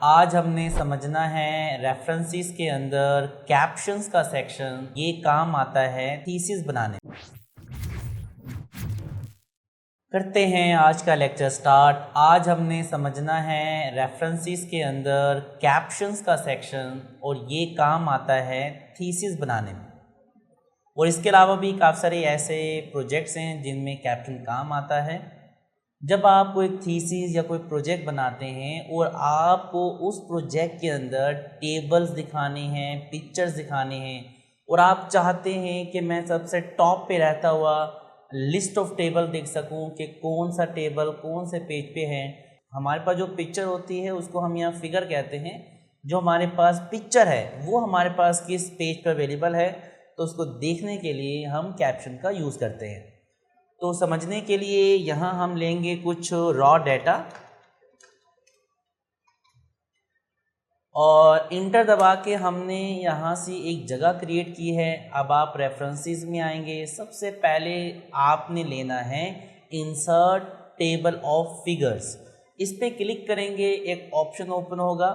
आज हमने समझना है रेफरेंसेस के अंदर कैप्शंस का सेक्शन। ये काम आता है थीसिस बनाने में। करते हैं आज का लेक्चर स्टार्ट। आज हमने समझना है रेफरेंसेस के अंदर कैप्शंस का सेक्शन और ये काम आता है थीसिस बनाने में। और इसके अलावा भी काफ़ी सारे ऐसे प्रोजेक्ट्स हैं जिनमें कैप्शन काम आता है। जब आप कोई थीसिस या कोई प्रोजेक्ट बनाते हैं और आपको उस प्रोजेक्ट के अंदर टेबल्स दिखाने हैं, पिक्चर्स दिखाने हैं और आप चाहते हैं कि मैं सबसे टॉप पे रहता हुआ लिस्ट ऑफ टेबल देख सकूं कि कौन सा टेबल कौन से पेज पे है। हमारे पास जो पिक्चर होती है उसको हम यहाँ फिगर कहते हैं। जो हमारे पास पिक्चर है वो हमारे पास किस पेज पर अवेलेबल है, तो उसको देखने के लिए हम कैप्शन का यूज़ करते हैं। तो समझने के लिए यहाँ हम लेंगे कुछ रॉ डाटा और इंटर दबा के हमने यहाँ से एक जगह क्रिएट की है। अब आप रेफरेंसेस में आएंगे। सबसे पहले आपने लेना है इंसर्ट टेबल ऑफ फिगर्स। इस पर क्लिक करेंगे, एक ऑप्शन ओपन होगा,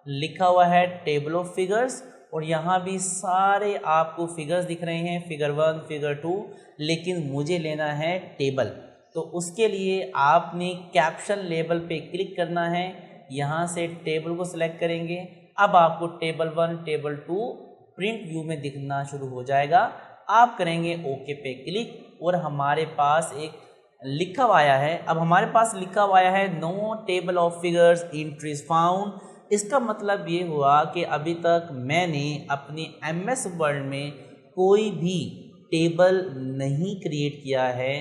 लिखा हुआ है टेबल ऑफ फिगर्स और यहाँ भी सारे आपको फिगर्स दिख रहे हैं, फिगर 1, फिगर 2, लेकिन मुझे लेना है टेबल। तो उसके लिए आपने कैप्शन लेबल पे क्लिक करना है। यहाँ से टेबल को सिलेक्ट करेंगे। अब आपको टेबल 1, टेबल 2 प्रिंट व्यू में दिखना शुरू हो जाएगा। आप करेंगे ओके पे क्लिक और हमारे पास एक लिखा हुआ आया है। अब हमारे पास लिखा हुआ आया है no table of figures entries found. इसका मतलब ये हुआ कि अभी तक मैंने अपने MS वर्ड में कोई भी टेबल नहीं क्रिएट किया है।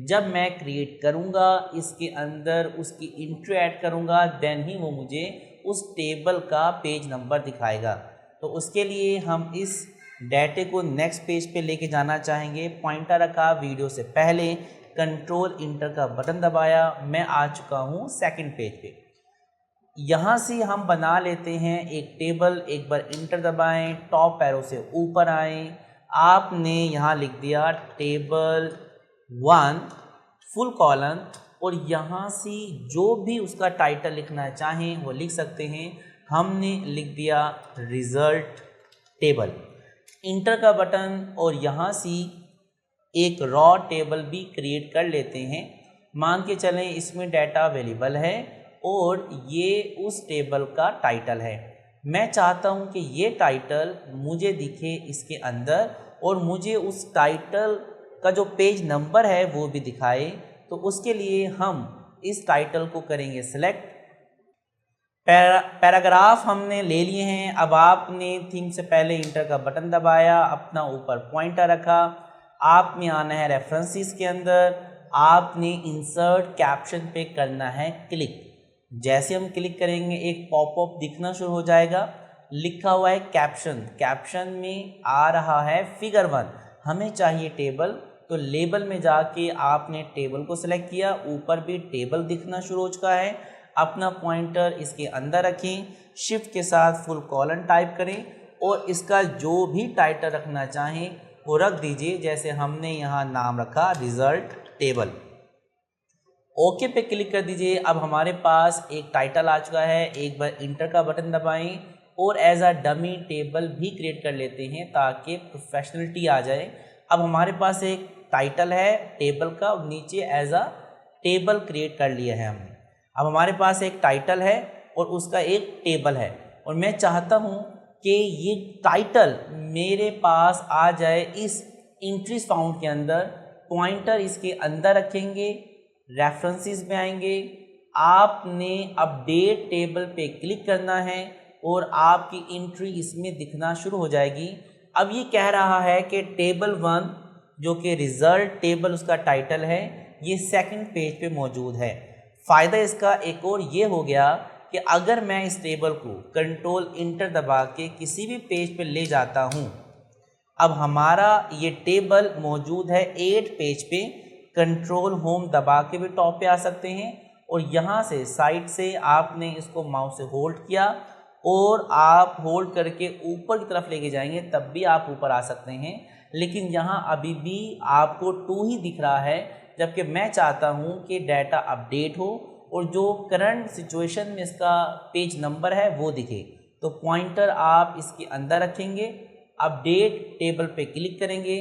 जब मैं क्रिएट करूँगा, इसके अंदर उसकी इंट्रो ऐड करूँगा, देन ही वो मुझे उस टेबल का पेज नंबर दिखाएगा। तो उसके लिए हम इस डाटे को नेक्स्ट पेज पे लेके जाना चाहेंगे। पॉइंटर रखा वीडियो से पहले, कंट्रोल इंटर का बटन दबाया, मैं आ चुका हूँ सेकंड पेज पे। यहाँ से हम बना लेते हैं एक टेबल। एक बार इंटर दबाएं, टॉप एरो से ऊपर आएँ, आपने यहाँ लिख दिया टेबल 1 फुल कॉलन और यहाँ से जो भी उसका टाइटल लिखना चाहें वो लिख सकते हैं। हमने लिख दिया रिजल्ट टेबल। इंटर का बटन और यहाँ से एक रॉ टेबल भी क्रिएट कर लेते हैं। मान के चलें इसमें डाटा अवेलेबल है और ये उस टेबल का टाइटल है। मैं चाहता हूँ कि ये टाइटल मुझे दिखे इसके अंदर और मुझे उस टाइटल का जो पेज नंबर है वो भी दिखाए। तो उसके लिए हम इस टाइटल को करेंगे सिलेक्ट। पैराग्राफ हमने ले लिए हैं। अब आपने थीम से पहले इंटर का बटन दबाया, अपना ऊपर पॉइंटर रखा, आपने आना है रेफरेंसेस के अंदर, आपने इंसर्ट कैप्शन पे करना है क्लिक। जैसे हम क्लिक करेंगे एक पॉपअप दिखना शुरू हो जाएगा, लिखा हुआ है कैप्शन। कैप्शन में आ रहा है फिगर 1, हमें चाहिए टेबल। तो लेबल में जाके आपने टेबल को सिलेक्ट किया, ऊपर भी टेबल दिखना शुरू हो चुका है। अपना पॉइंटर इसके अंदर रखें, शिफ्ट के साथ फुल कॉलन टाइप करें और इसका जो भी टाइटल रखना चाहें वो रख दीजिए। जैसे हमने यहाँ नाम रखा रिजल्ट टेबल। ओके पे क्लिक कर दीजिए। अब हमारे पास एक टाइटल आ चुका है। एक बार इंटर का बटन दबाएं और एज अ डमी टेबल भी क्रिएट कर लेते हैं ताकि प्रोफेशनलिटी आ जाए। अब हमारे पास एक टाइटल है टेबल का और नीचे एज अ टेबल क्रिएट कर लिया है हमने। अब हमारे पास एक टाइटल है और उसका एक टेबल है और मैं चाहता हूँ कि ये टाइटल मेरे पास आ जाए इस एंट्रीज फाउंड के अंदर। पॉइंटर इसके अंदर रखेंगे, रेफरेंसेस में आएंगे, आपने अपडेट टेबल पे क्लिक करना है और आपकी एंट्री इसमें दिखना शुरू हो जाएगी। अब ये कह रहा है कि टेबल 1 जो कि रिजल्ट टेबल उसका टाइटल है, ये सेकंड पेज पे मौजूद है। फ़ायदा इसका एक और ये हो गया कि अगर मैं इस टेबल को कंट्रोल इंटर दबा के किसी भी पेज पे ले जाता हूँ, अब हमारा ये टेबल मौजूद है 8 पेज पे। कंट्रोल होम दबा के भी टॉप पे आ सकते हैं और यहाँ से साइड से आपने इसको माउस से होल्ड किया और आप होल्ड करके ऊपर की तरफ लेके जाएंगे तब भी आप ऊपर आ सकते हैं। लेकिन यहाँ अभी भी आपको 2 ही दिख रहा है, जबकि मैं चाहता हूँ कि डाटा अपडेट हो और जो करंट सिचुएशन में इसका पेज नंबर है वो दिखे। तो पॉइंटर आप इसके अंदर रखेंगे, अपडेट टेबल पे क्लिक करेंगे,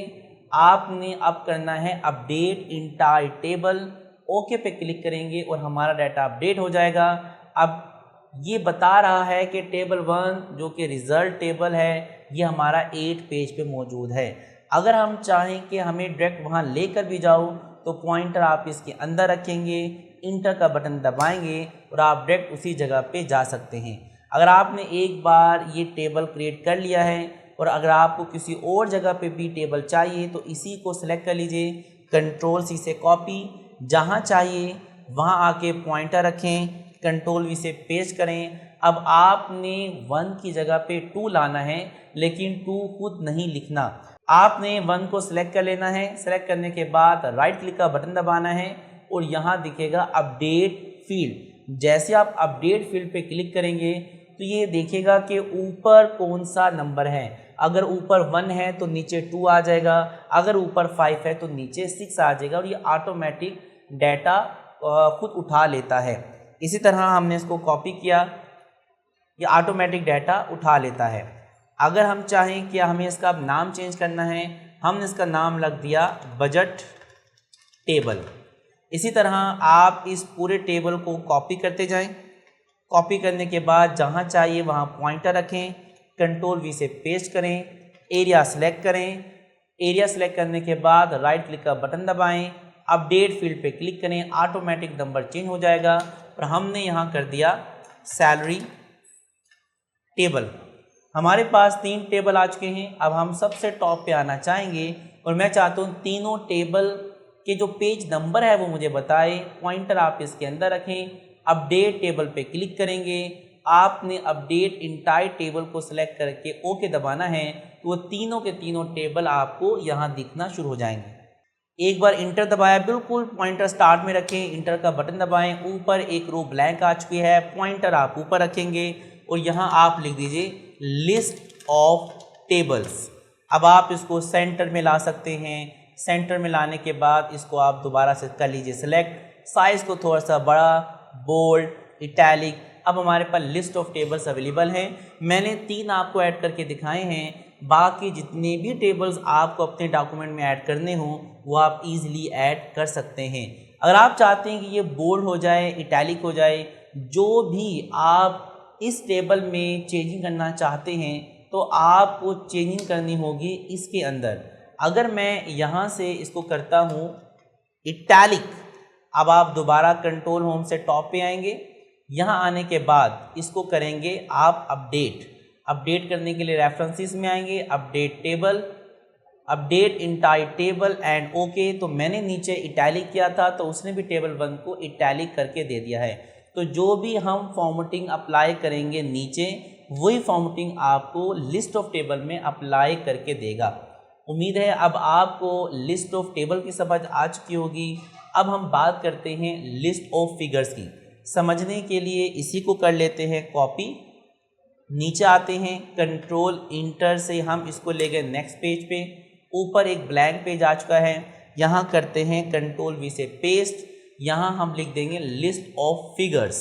आपने अब करना है अपडेट इंटायर टेबल, ओके पे क्लिक करेंगे और हमारा डाटा अपडेट हो जाएगा। अब ये बता रहा है कि टेबल 1 जो कि रिज़ल्ट टेबल है ये हमारा 8 पेज पे मौजूद है। अगर हम चाहें कि हमें डायरेक्ट वहाँ लेकर भी जाओ तो पॉइंटर आप इसके अंदर रखेंगे, इंटर का बटन दबाएंगे और आप डायरेक्ट उसी जगह पे जा सकते हैं। अगर आपने एक बार ये टेबल क्रिएट कर लिया है और अगर आपको किसी और जगह पे भी टेबल चाहिए तो इसी को सिलेक्ट कर लीजिए, कंट्रोल सी से कॉपी, जहाँ चाहिए वहाँ आके पॉइंटर रखें, कंट्रोल वी से पेस्ट करें। अब आपने 1 की जगह पे 2 लाना है, लेकिन 2 खुद नहीं लिखना, आपने 1 को सिलेक्ट कर लेना है। सिलेक्ट करने के बाद राइट क्लिक का बटन दबाना है और यहाँ दिखेगा अपडेट फील्ड। जैसे आप अपडेट फील्ड पे क्लिक करेंगे तो ये देखेगा कि ऊपर कौन सा नंबर है। अगर ऊपर 1 है तो नीचे 2 आ जाएगा, अगर ऊपर 5 है तो नीचे 6 आ जाएगा और ये ऑटोमेटिक डाटा खुद उठा लेता है। इसी तरह हमने इसको कॉपी किया, ये ऑटोमेटिक डाटा उठा लेता है। अगर हम चाहें कि हमें इसका नाम चेंज करना है, हमने इसका नाम रख दिया बजट टेबल। इसी तरह आप इस पूरे टेबल को कॉपी करते जाएं। कॉपी करने के बाद जहाँ चाहिए वहाँ पॉइंटर रखें, कंट्रोल वी से पेस्ट करें, एरिया सेलेक्ट करें। एरिया सेलेक्ट करने के बाद राइट क्लिक का बटन दबाएं, अपडेट फील्ड पे क्लिक करें, ऑटोमेटिक नंबर चेंज हो जाएगा। और हमने यहाँ कर दिया सैलरी टेबल। हमारे पास 3 टेबल आ चुके हैं। अब हम सबसे टॉप पे आना चाहेंगे और मैं चाहता हूँ तीनों टेबल के जो पेज नंबर है वो मुझे बताए। पॉइंटर आप इसके अंदर रखें, अपडेट टेबल पे क्लिक करेंगे, आपने अपडेट इंटायर टेबल को सिलेक्ट करके ओके दबाना है तो वो तीनों के तीनों टेबल आपको यहाँ दिखना शुरू हो जाएंगे। एक बार इंटर दबाया, बिल्कुल पॉइंटर स्टार्ट में रखें, इंटर का बटन दबाएं, ऊपर एक रो ब्लैंक आ चुकी है, पॉइंटर आप ऊपर रखेंगे और यहाँ आप लिख दीजिए लिस्ट ऑफ टेबल्स। अब आप इसको सेंटर में ला सकते हैं। सेंटर में लाने के बाद इसको आप दोबारा से कर लीजिए सिलेक्ट, साइज़ को थोड़ा सा बड़ा, बोल्ड, इटैलिक। अब हमारे पास लिस्ट ऑफ टेबल्स अवेलेबल हैं। मैंने 3 आपको ऐड करके दिखाए हैं, बाकी जितने भी टेबल्स आपको अपने डॉक्यूमेंट में ऐड करने हों वो आप इजीली ऐड कर सकते हैं। अगर आप चाहते हैं कि ये बोल्ड हो जाए, इटैलिक हो जाए, जो भी आप इस टेबल में चेंजिंग करना चाहते हैं तो आपको चेंजिंग करनी होगी इसके अंदर। अगर मैं यहाँ से इसको करता हूँ इटैलिक, अब आप दोबारा कंट्रोल होम से टॉप पे आएंगे, यहाँ आने के बाद इसको करेंगे आप अपडेट करने के लिए रेफरेंसेस में आएंगे, update table, update entire table and okay. तो मैंने नीचे इटैलिक किया था तो उसने भी टेबल 1 को इटैलिक करके दे दिया है। तो जो भी हम फॉर्मेटिंग अप्लाई करेंगे नीचे, वही फॉर्मेटिंग आपको लिस्ट ऑफ टेबल में अप्लाई करके देगा। उम्मीद है अब आपको लिस्ट ऑफ टेबल की समझ आ चुकी होगी। अब हम बात करते हैं लिस्ट ऑफ फिगर्स की। समझने के लिए इसी को कर लेते हैं कॉपी, नीचे आते हैं, कंट्रोल इंटर से हम इसको ले गए नेक्स्ट पेज पे। ऊपर एक ब्लैंक पेज आ चुका है, यहाँ करते हैं कंट्रोल वी से पेस्ट, यहाँ हम लिख देंगे list of figures.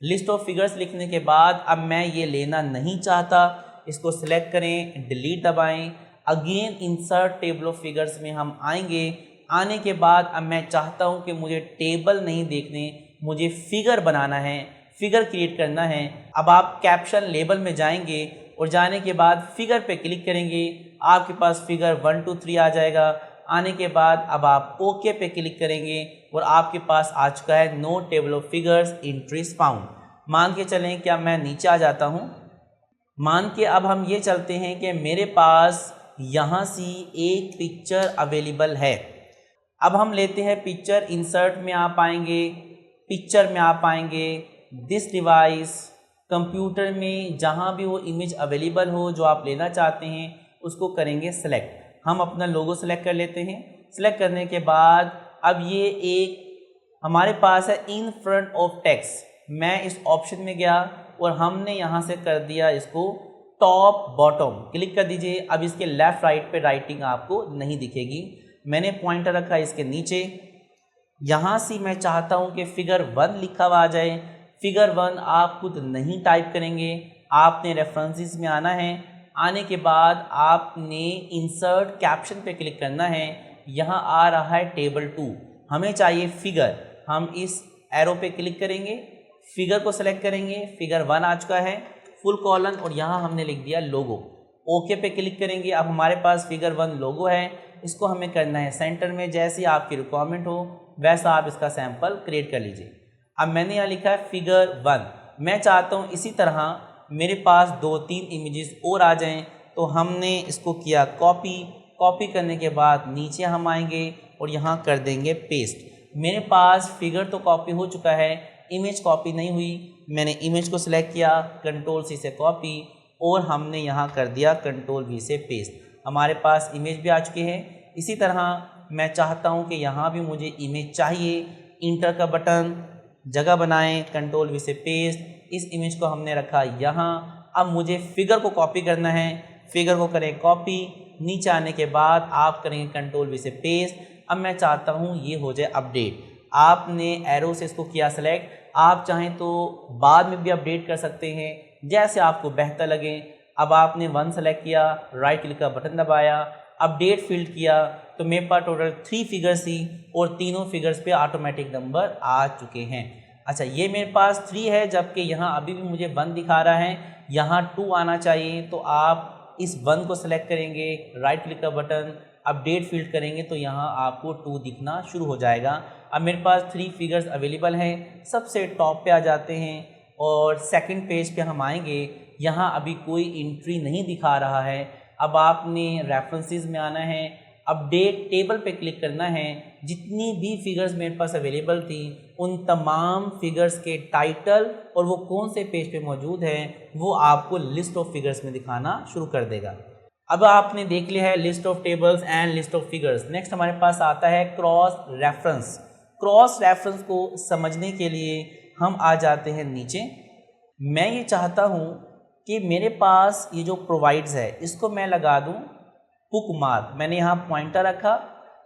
List of figures लिखने के बाद अब मैं ये लेना नहीं चाहता, इसको सिलेक्ट करें, डिलीट दबाएं, again insert table of figures में हम आएंगे। आने के बाद अब मैं चाहता हूँ कि मुझे टेबल नहीं देखने, मुझे फिगर बनाना है, फिगर क्रिएट करना है। अब आप कैप्शन लेबल में जाएंगे और जाने के बाद फिगर पे क्लिक करेंगे, आपके पास फिगर 1 2 3 आ जाएगा। आने के बाद अब आप ओके पे क्लिक करेंगे और आपके पास आ चुका है no table of figures entries found. मान के चलें क्या मैं नीचे आ जाता हूँ, मान के अब हम ये चलते हैं कि मेरे पास यहाँ से एक पिक्चर अवेलेबल है। अब हम लेते हैं पिक्चर, इंसर्ट में आप आएंगे, पिक्चर में आप आएंगे, दिस डिवाइस, कंप्यूटर में जहाँ भी वो इमेज अवेलेबल हो जो आप लेना चाहते हैं उसको करेंगे सेलेक्ट। हम अपना लोगो सेलेक्ट कर लेते हैं। सेलेक्ट करने के बाद अब ये एक हमारे पास है इन फ्रंट ऑफ टेक्स्ट, मैं इस ऑप्शन में गया और हमने यहाँ से कर दिया इसको टॉप बॉटम, क्लिक कर दीजिए। अब इसके लेफ़्ट राइट पे राइटिंग आपको नहीं दिखेगी। मैंने पॉइंटर रखा इसके नीचे, यहाँ से मैं चाहता हूँ कि फिगर 1 लिखा हुआ आ जाए। फिगर 1 आप खुद नहीं टाइप करेंगे, आपने रेफरेंसेस में आना है। आने के बाद आपने इंसर्ट कैप्शन पे क्लिक करना है। यहाँ आ रहा है टेबल 2, हमें चाहिए फिगर। हम इस एरो पे क्लिक करेंगे, फिगर को सेलेक्ट करेंगे। फिगर 1 आ चुका है, फुल कॉलन, और यहाँ हमने लिख दिया लोगो। ओके पे क्लिक करेंगे। अब हमारे पास फिगर 1 लोगो है, इसको हमें करना है सेंटर में। जैसी आपकी रिक्वायरमेंट हो वैसा आप इसका सैंपल क्रिएट कर लीजिए। अब मैंने यहाँ लिखा है फिगर 1। मैं चाहता हूँ इसी तरह मेरे पास 2-3 इमेजेस और आ जाएं, तो हमने इसको किया कॉपी। कॉपी करने के बाद नीचे हम आएंगे और यहाँ कर देंगे पेस्ट। मेरे पास फिगर तो कॉपी हो चुका है, इमेज कॉपी नहीं हुई। मैंने इमेज को सिलेक्ट किया, कंट्रोल सी से कॉपी, और हमने यहाँ कर दिया कंट्रोल वी से पेस्ट। हमारे पास इमेज भी आ चुकी है। इसी तरह मैं चाहता हूँ कि यहाँ भी मुझे इमेज चाहिए। इंटर का बटन, जगह बनाएं, कंट्रोल वी से पेस्ट। इस इमेज को हमने रखा यहाँ। अब मुझे फिगर को कॉपी करना है, फिगर को करें कॉपी। नीचे आने के बाद आप करेंगे कंट्रोल वी से पेस्ट। अब मैं चाहता हूँ ये हो जाए अपडेट। आपने एरो से इसको किया सेलेक्ट, आप चाहें तो बाद में भी अपडेट कर सकते हैं, जैसे आपको बेहतर लगे। अब आपने 1 सेलेक्ट किया, राइट क्लिक का बटन दबाया, अपडेट फील्ड किया, तो मेरे पास टोटल 3 फिगर्स थी और तीनों फिगर्स पे ऑटोमेटिक नंबर आ चुके हैं। अच्छा, ये मेरे पास 3 है, जबकि यहाँ अभी भी मुझे 1 दिखा रहा है। यहाँ 2 आना चाहिए, तो आप इस 1 को सेलेक्ट करेंगे, राइट क्लिक का बटन, अपडेट फील्ड करेंगे, तो यहाँ आपको 2 दिखना शुरू हो जाएगा। अब मेरे पास 3 फिगर्स अवेलेबल हैं। सबसे टॉप पे आ जाते हैं और सेकंड पेज पे हम आएंगे। यहाँ अभी कोई एंट्री नहीं दिखा रहा है। अब आपने रेफरेंसेस में आना है, अपडेट टेबल पे क्लिक करना है। जितनी भी फिगर्स मेरे पास अवेलेबल थी उन तमाम फिगर्स के टाइटल और वो कौन से पेज पे मौजूद है वो आपको लिस्ट ऑफ फिगर्स में दिखाना शुरू कर देगा। अब आपने देख लिया है list of tables and list of figures. Next हमारे पास आता है क्रॉस रेफरेंस। क्रॉस रेफरेंस को समझने के लिए हम आ जाते हैं नीचे। मैं ये चाहता हूँ कि मेरे पास ये जो प्रोवाइड्स है इसको मैं लगा दूँ बुक मार्क। मैंने यहाँ पॉइंटर रखा,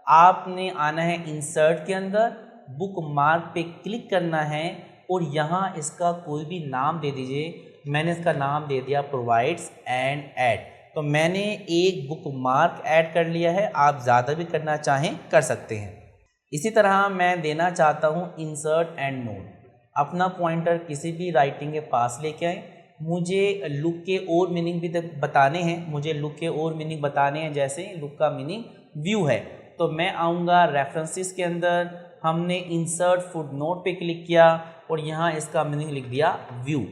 आपने आना है इंसर्ट के अंदर, बुक मार्क पे क्लिक करना है और यहाँ इसका कोई भी नाम दे दीजिए। मैंने इसका नाम दे दिया प्रोवाइड्स एंड ऐड। तो मैंने एक बुक मार्क ऐड कर लिया है, आप ज़्यादा भी करना चाहें कर सकते हैं। इसी तरह मैं देना चाहता हूँ इंसर्ट एंड नोट। अपना पॉइंटर किसी भी राइटिंग के पास लेके आए। मुझे लुक के और मीनिंग भी बताने हैं, मुझे लुक के और मीनिंग बताने हैं। जैसे लुक का मीनिंग व्यू है, तो मैं आऊँगा रेफरेंसेस के अंदर, हमने इंसर्ट फुट नोट पे क्लिक किया और यहाँ इसका मीनिंग लिख दिया व्यू।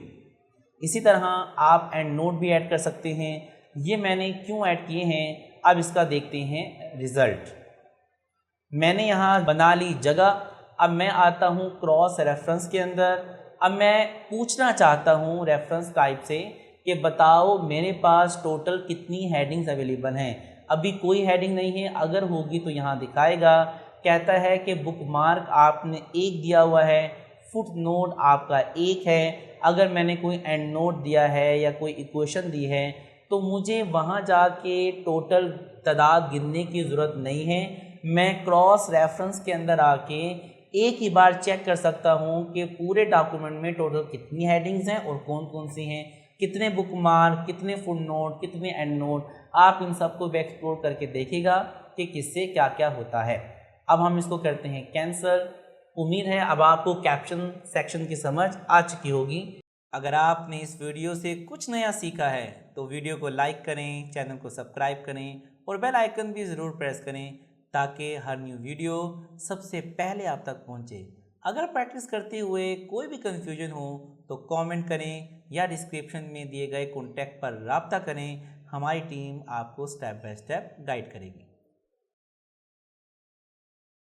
इसी तरह आप एंड नोट भी ऐड कर सकते हैं। ये मैंने क्यों ऐड किए हैं, अब इसका देखते हैं रिज़ल्ट। मैंने यहाँ बना ली जगह। अब मैं आता हूँ क्रॉस रेफरेंस के अंदर। अब मैं पूछना चाहता हूँ रेफरेंस टाइप से कि बताओ मेरे पास टोटल कितनी हेडिंग्स अवेलेबल हैं। अभी कोई हेडिंग नहीं है, अगर होगी तो यहाँ दिखाएगा। कहता है कि बुक मार्क आपने 1 दिया हुआ है, फुट नोट आपका 1 है। अगर मैंने कोई एंड नोट दिया है या कोई इक्वेशन दी है तो मुझे वहाँ जाके टोटल तादाद गिनने की ज़रूरत नहीं है। मैं क्रॉस रेफरेंस के अंदर आके एक ही बार चेक कर सकता हूँ कि पूरे डॉक्यूमेंट में टोटल कितनी हेडिंग्स हैं और कौन कौन सी हैं, कितने बुक मार्क, कितने फुट नोट, कितने एंड नोट। आप इन सबको भी एक्सप्लोर करके देखिएगा कि किससे क्या क्या होता है। अब हम इसको करते हैं कैंसिल। उम्मीद है अब आपको कैप्शन सेक्शन की समझ आ चुकी होगी। अगर आपने इस वीडियो से कुछ नया सीखा है तो वीडियो को लाइक करें, चैनल को सब्सक्राइब करें और बेल आइकन भी ज़रूर प्रेस करें ताकि हर न्यू वीडियो सबसे पहले आप तक पहुंचे। अगर प्रैक्टिस करते हुए कोई भी कन्फ्यूजन हो तो कमेंट करें या डिस्क्रिप्शन में दिए गए कॉन्टैक्ट पर राब्ता करें। हमारी टीम आपको स्टेप बाय स्टेप गाइड करेगी।